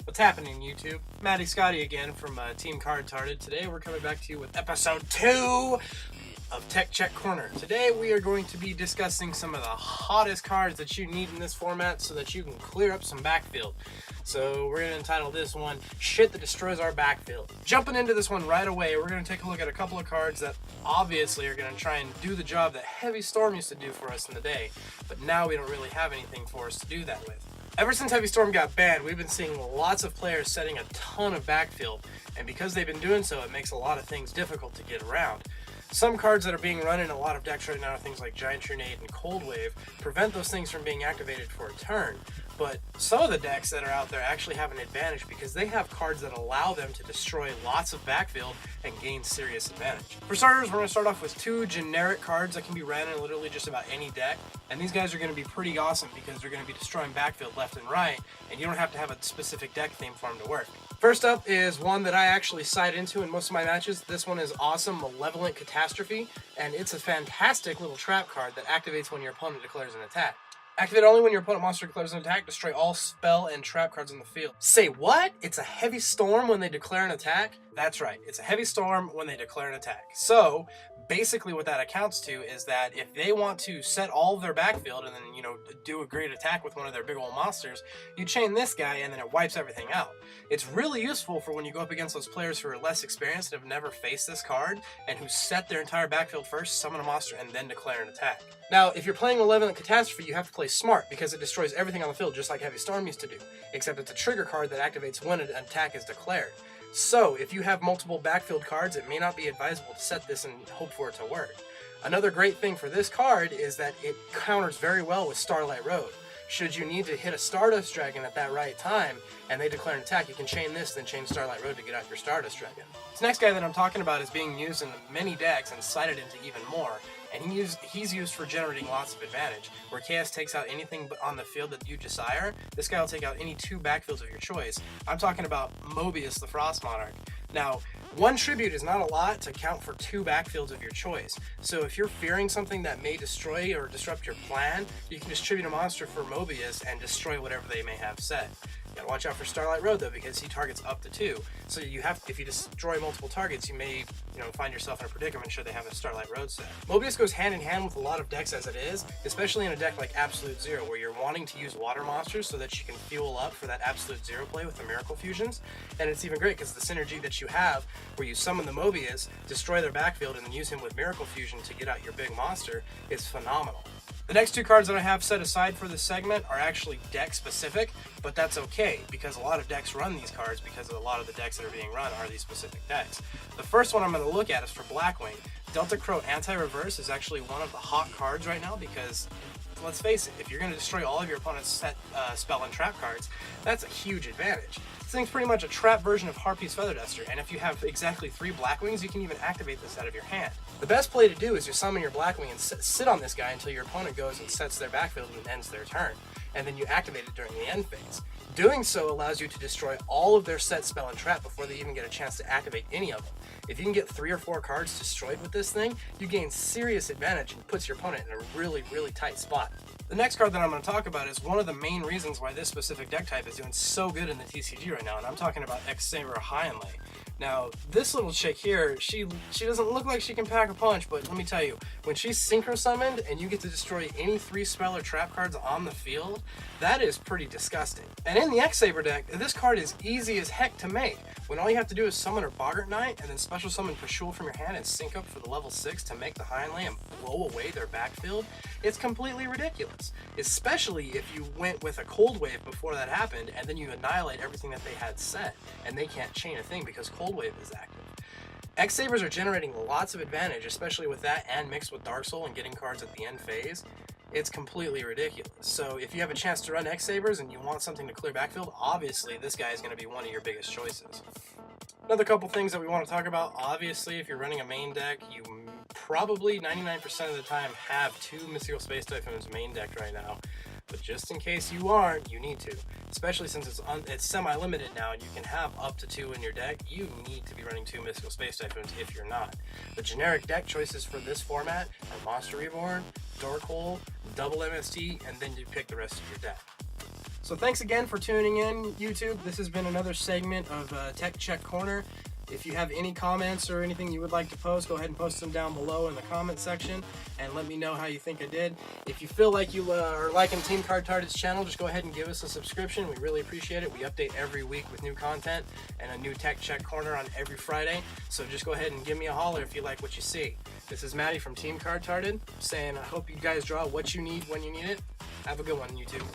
What's happening, YouTube? Matty Scotty again from Team Card-Tarded. Today we're coming back to you with episode 2 of Tech Check Corner. Today we are going to be discussing some of the hottest cards that you need in this format so that you can clear up some backfield. So we're going to entitle this one, Shit That Destroys Our Backfield. Jumping into this one right away, we're going to take a look at a couple of cards that obviously are going to try and do the job that Heavy Storm used to do for us in the day, but now we don't really have anything for us to do that with. Ever since Heavy Storm got banned, we've been seeing lots of players setting a ton of backfield, and because they've been doing so, it makes a lot of things difficult to get around. Some cards that are being run in a lot of decks right now, things like Giant Trinade and Cold Wave, prevent those things from being activated for a turn. But some of the decks that are out there actually have an advantage because they have cards that allow them to destroy lots of backfield and gain serious advantage. For starters, we're going to start off with two generic cards that can be ran in literally just about any deck. And these guys are going to be pretty awesome because they're going to be destroying backfield left and right, and you don't have to have a specific deck theme for them to work. First up is one that I actually side into in most of my matches. This one is awesome, Malevolent Catastrophe, and it's a fantastic little trap card that activates when your opponent declares an attack. Activate only when your opponent monster declares an attack, destroy all spell and trap cards on the field. Say what? It's a Heavy Storm when they declare an attack? That's right, it's a Heavy Storm when they declare an attack. So, basically what that accounts to is that if they want to set all of their backfield and then, do a great attack with one of their big old monsters, you chain this guy and then it wipes everything out. It's really useful for when you go up against those players who are less experienced and have never faced this card and who set their entire backfield first, summon a monster, and then declare an attack. Now, if you're playing Malevolent Catastrophe, you have to play smart because it destroys everything on the field just like Heavy Storm used to do, except it's a trigger card that activates when an attack is declared. So, if you have multiple backfield cards, it may not be advisable to set this and hope for it to work. Another great thing for this card is that it counters very well with Starlight Road. Should you need to hit a Stardust Dragon at that right time, and they declare an attack, you can chain this, then chain Starlight Road to get out your Stardust Dragon. This next guy that I'm talking about is being used in many decks and cited into even more, and he's used for generating lots of advantage. Where Chaos takes out anything on the field that you desire, this guy will take out any two backfields of your choice. I'm talking about Mobius, the Frost Monarch. Now, one tribute is not a lot to count for two backfields of your choice. So if you're fearing something that may destroy or disrupt your plan, you can just tribute a monster for Mobius and destroy whatever they may have set. You gotta watch out for Starlight Road though, because he targets up to 2. So if you destroy multiple targets, you may find yourself in a predicament should they have a Starlight Road set. Mobius goes hand in hand with a lot of decks as it is, especially in a deck like Absolute Zero, where you're wanting to use water monsters so that you can fuel up for that Absolute Zero play with the Miracle Fusions. And it's even great because the synergy that you have where you summon the Mobius, destroy their backfield, and then use him with Miracle Fusion to get out your big monster is phenomenal. The next two cards that I have set aside for this segment are actually deck specific, but that's okay because a lot of decks run these cards because a lot of the decks that are being run are these specific decks. The first one I'm going to look at is for Blackwing. Delta Crow Anti-Reverse is actually one of the hot cards right now because, let's face it, if you're going to destroy all of your opponent's set spell and trap cards, that's a huge advantage. This thing's pretty much a trap version of Harpy's Feather Duster, and if you have exactly 3 Blackwings, you can even activate this out of your hand. The best play to do is you summon your Blackwing and sit on this guy until your opponent goes and sets their backfield and ends their turn, and then you activate it during the end phase. Doing so allows you to destroy all of their set spell and trap before they even get a chance to activate any of them. If you can get 3 or 4 cards destroyed with this thing, you gain serious advantage and puts your opponent in a really, really tight spot. The next card that I'm going to talk about is one of the main reasons why this specific deck type is doing so good in the TCG right now, and I'm talking about XX-Saber Hyunlei. Now, this little chick here, she doesn't look like she can pack a punch, but let me tell you, when she's synchro summoned and you get to destroy any 3 spell or trap cards on the field, that is pretty disgusting. And in the X-Saber deck, this card is easy as heck to make. When all you have to do is summon a Boggart Knight and then special summon Pashul from your hand and sync up for the level 6 to make the Hyunlei and blow away their backfield, it's completely ridiculous. Especially if you went with a Cold Wave before that happened and then you annihilate everything that they had set and they can't chain a thing because Cold Wave is active. X-Sabers are generating lots of advantage, especially with that and mixed with Dark Soul and getting cards at the end phase. It's completely ridiculous. So if you have a chance to run X-Sabers and you want something to clear backfield, obviously this guy is going to be one of your biggest choices. Another couple things that we want to talk about, obviously if you're running a main deck, you probably 99% of the time have 2 Mystical Space Typhoons main decked right now. But just in case you aren't, you need to. Especially since it's semi-limited now and you can have up to 2 in your deck, you need to be running 2 Mystical Space Typhoons if you're not. The generic deck choices for this format are Monster Reborn, Dork Hole, Double MST, and then you pick the rest of your deck. So thanks again for tuning in, YouTube. This has been another segment of Tech Check Corner. If you have any comments or anything you would like to post, go ahead and post them down below in the comment section and let me know how you think I did. If you feel like you are liking Team Card Tarded's channel, just go ahead and give us a subscription. We really appreciate it. We update every week with new content and a new Tech Check Corner on every Friday. So just go ahead and give me a holler if you like what you see. This is Matty from Team Card Tarded saying I hope you guys draw what you need when you need it. Have a good one, YouTube.